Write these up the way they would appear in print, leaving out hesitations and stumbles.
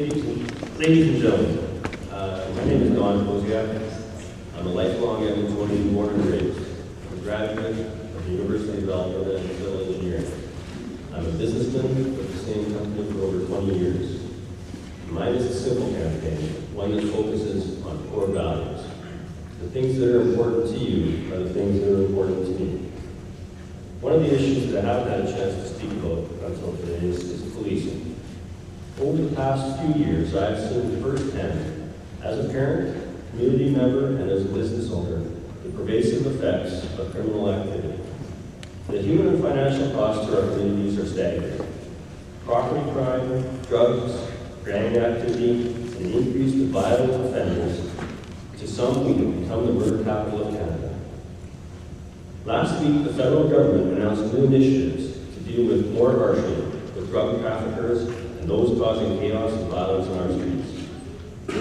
Ladies and gentlemen, my name is Don Koziak. I'm a lifelong Edmontonian, born and raised. I'm a graduate of the University of Alberta in civil engineering. I'm a businessman with the same company for over 20 years. Mine is a simple campaign, one that focuses on core values. The things that are important to you are the things that are important to me. One of the issues that I haven't had a chance to speak about until today is policing. Over the past few years, I've seen firsthand, as a parent, community member, and as a business owner, the pervasive effects of criminal activity. The human and financial costs to our communities are staggering. Property crime, drugs, gang activity, and the increase of violent offenders, to some we have become the murder capital of Canada. Last week, the federal government announced new initiatives to deal with more harshly with drug traffickers and those causing chaos and violence on our streets.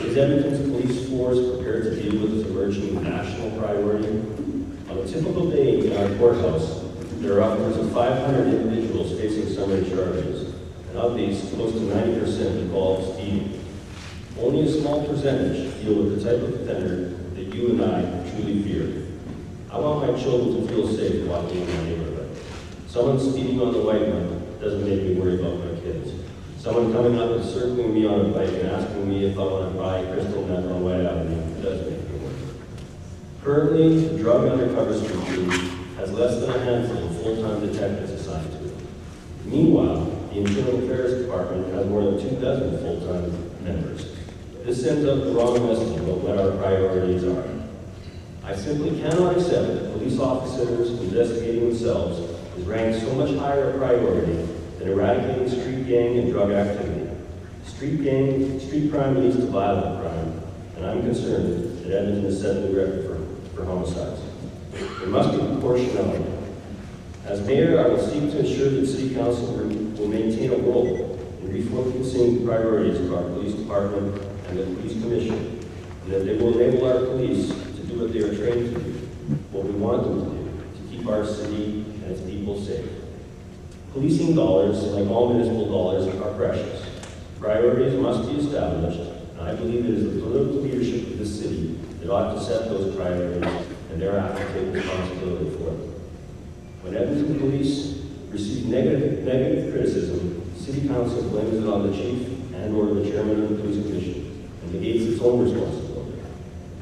Is Edmonton's police force prepared to deal with this emerging national priority? On a typical day in our courthouse, there are upwards of 500 individuals facing summary charges, and of these, close to 90% involve speeding. Only a small percentage deal with the type of offender that you and I truly fear. I want my children to feel safe walking in my neighborhood. Someone speeding on the white line doesn't make me worry about my kids. Someone coming up and circling me on a bike and asking me if I want to buy crystal meth on White Avenue does make me worry. Currently, the Drug Undercover Street Team has less than a handful of full-time detectives assigned to it. Meanwhile, the Internal Affairs Department has more than 24 full-time members. This sends out the wrong message about what our priorities are. I simply cannot accept that police officers investigating themselves is ranked so much higher a priority than eradicating street gang and drug activity. Street crime leads to violent crime, and I'm concerned that Edmonton is setting the record for homicides. There must be proportionality. As mayor, I will seek to ensure that City Council will maintain a role in refocusing the priorities of our police department and the police commission, and that they will enable our police to do what they are trained to do, what we want them to do, to keep our city and its people safe. Policing dollars, like all municipal dollars, are precious. Priorities must be established, and I believe it is the political leadership of this city that ought to set those priorities and thereafter take responsibility for them. When Edmonton police receive negative criticism, City Council blames it on the chief and or the chairman of the police commission and negates its own responsibility.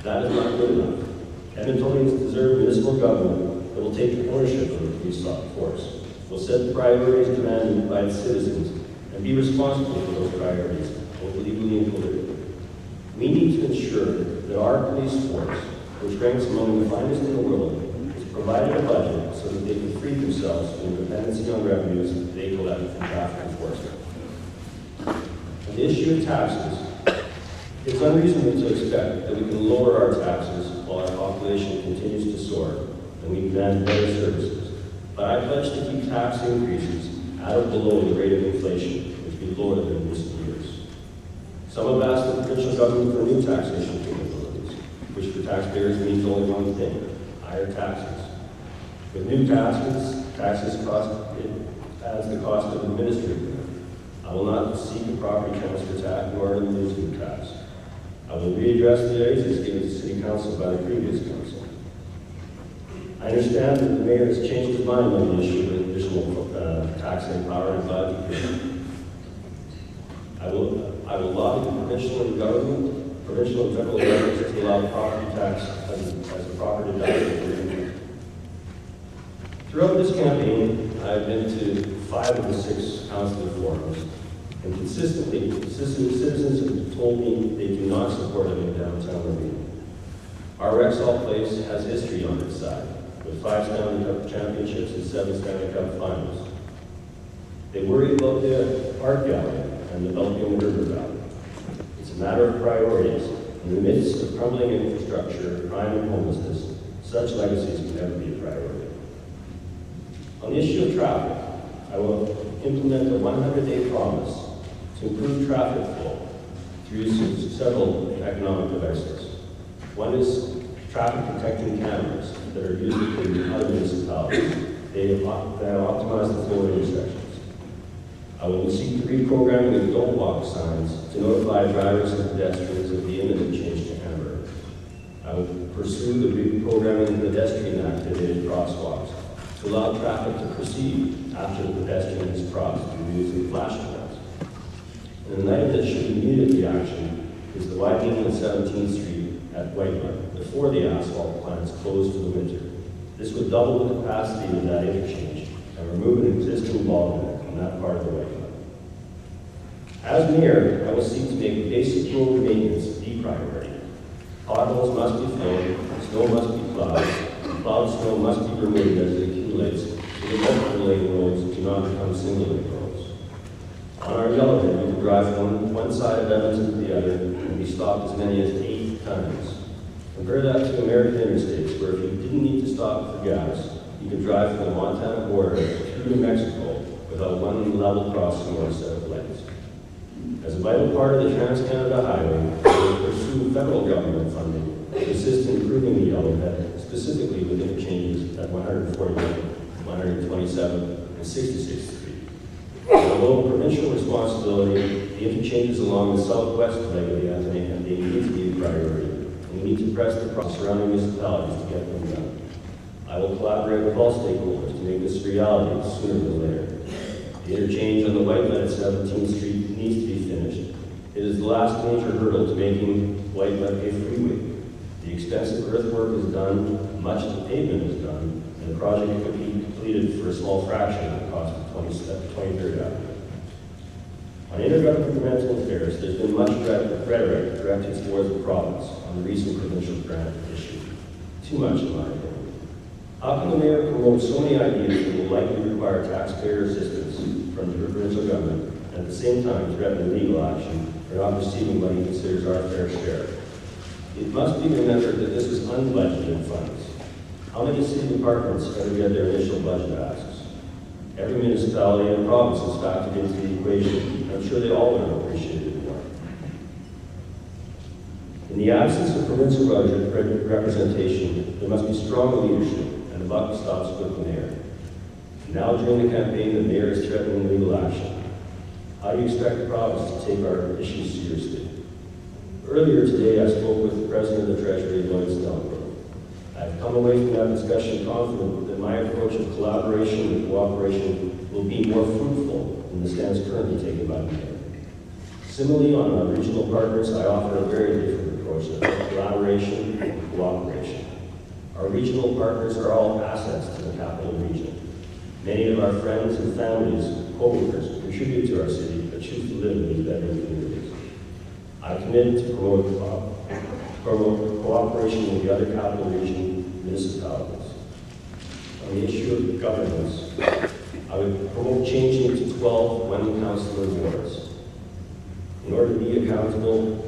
That is not good enough. Edmontonians deserve municipal government that will take ownership of the police force, will set the priorities demanded by its citizens, and be responsible for those priorities, both legally and politically. We need to ensure that our police force, which ranks among the finest in the world, is provided a budget so that they can free themselves from the dependency on revenues that they collect from traffic enforcement. On the issue of taxes, it's unreasonable to expect that we can lower our taxes while our population continues to soar and we demand better services. But I pledge to keep tax increases at or below the rate of inflation, which will be lower than in recent years. Some have asked the provincial government for new taxation capabilities, which for taxpayers means only one thing: higher taxes. With new taxes cost, it adds the cost of administering them. I will not seek a property transfer tax nor a new tax. I will readdress the raises given to City Council by the previous council. I understand that the mayor has changed his mind on the issue of additional taxing power and budget. I will lobby the provincial and federal governments to allow property tax as a property deduction. Throughout this campaign, I've been to 5 of the 6 council forums, and consistently, citizens have told me they do not support it in downtown Marina. Our Rexall place has history on its side, with 5 Stanley Cup championships and 7 Stanley Cup finals. They worry about the art gallery and developing the river valley. It's a matter of priorities. In the midst of crumbling infrastructure, crime and homelessness, such legacies can never be a priority. On the issue of traffic, I will implement a 100-day promise to improve traffic flow through use of several economic devices. One is traffic detecting cameras that are used in other municipalities. They optimize the flow of intersections. I will seek the reprogramming of don't walk signs to notify drivers and pedestrians of the imminent change to amber. I will pursue the reprogramming of pedestrian-activated crosswalks to allow traffic to proceed after the pedestrian has crossed through using flashing lights. And an item that should immediately action is the widening of 17th Street at Whitemud before the asphalt plants close for the winter. This would double the capacity of that interchange and remove an existing bottleneck on that part of the Whitemud. As mayor, I will seek to make basic road maintenance the priority. Potholes must be filled, snow must be plowed, plowed snow must be removed as it accumulates so the multiple lane roads do not become single lane roads. On our yellowhead, you can drive from one side of Edmonton to the other and be stopped as many as 8 times. Compare that to American interstates, where if you didn't need to stop for gas, you could drive from the Montana border through New Mexico without one level crossing or a set of lights. As a vital part of the Trans-Canada Highway, we will pursue federal government funding to assist in improving the yellowhead, specifically with interchanges at 141, 127, and 66th Street. Although provincial responsibility, the interchanges along the southwest leg of the Athenaeum need to be a priority, and we need to press the surrounding municipalities to get them done. I will collaborate with all stakeholders to make this a reality sooner than later. The interchange on the Whitemud at 17th Street needs to be finished. It is the last major hurdle to making Whitemud a freeway. The extensive earthwork is done, much of the pavement is done, and the project could be completed for a small fraction of the cost of 23rd Avenue. On intergovernmental affairs, there's been much rhetoric directed towards the province on the recent provincial grant issue. Too much, in my opinion. How can the mayor promote so many ideas that will likely require taxpayer assistance from the provincial government, and at the same time threaten legal action for not receiving what he considers our fair share? It must be remembered that this is unbudgeted funds. How many city departments ever get their initial budget asks? Every municipality and province is factored into the equation. I'm sure they all would have appreciated it more. In the absence of provincial budget representation, there must be strong leadership, and the buck stops with the mayor. Now during the campaign, the mayor is threatening legal action. How do you expect the province to take our issues seriously? Earlier today, I spoke with the President of the Treasury, Lloyd Stelbrook. I've come away from that discussion confident that my approach of collaboration and cooperation will be more fruitful than the stance currently taken by the mayor. Similarly, on our regional partners, I offer a very different approach of collaboration and cooperation. Our regional partners are all assets to the capital region. Many of our friends and families, co-workers, contribute to our city but choose to live in these bedroom communities. I'm committed to promote cooperation with the other capital region municipalities. On the issue of governance, I would promote changing to 12 one-councillor wards. In order to be accountable,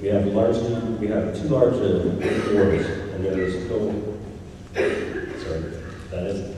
we have two large wards, and there is no, sorry, that is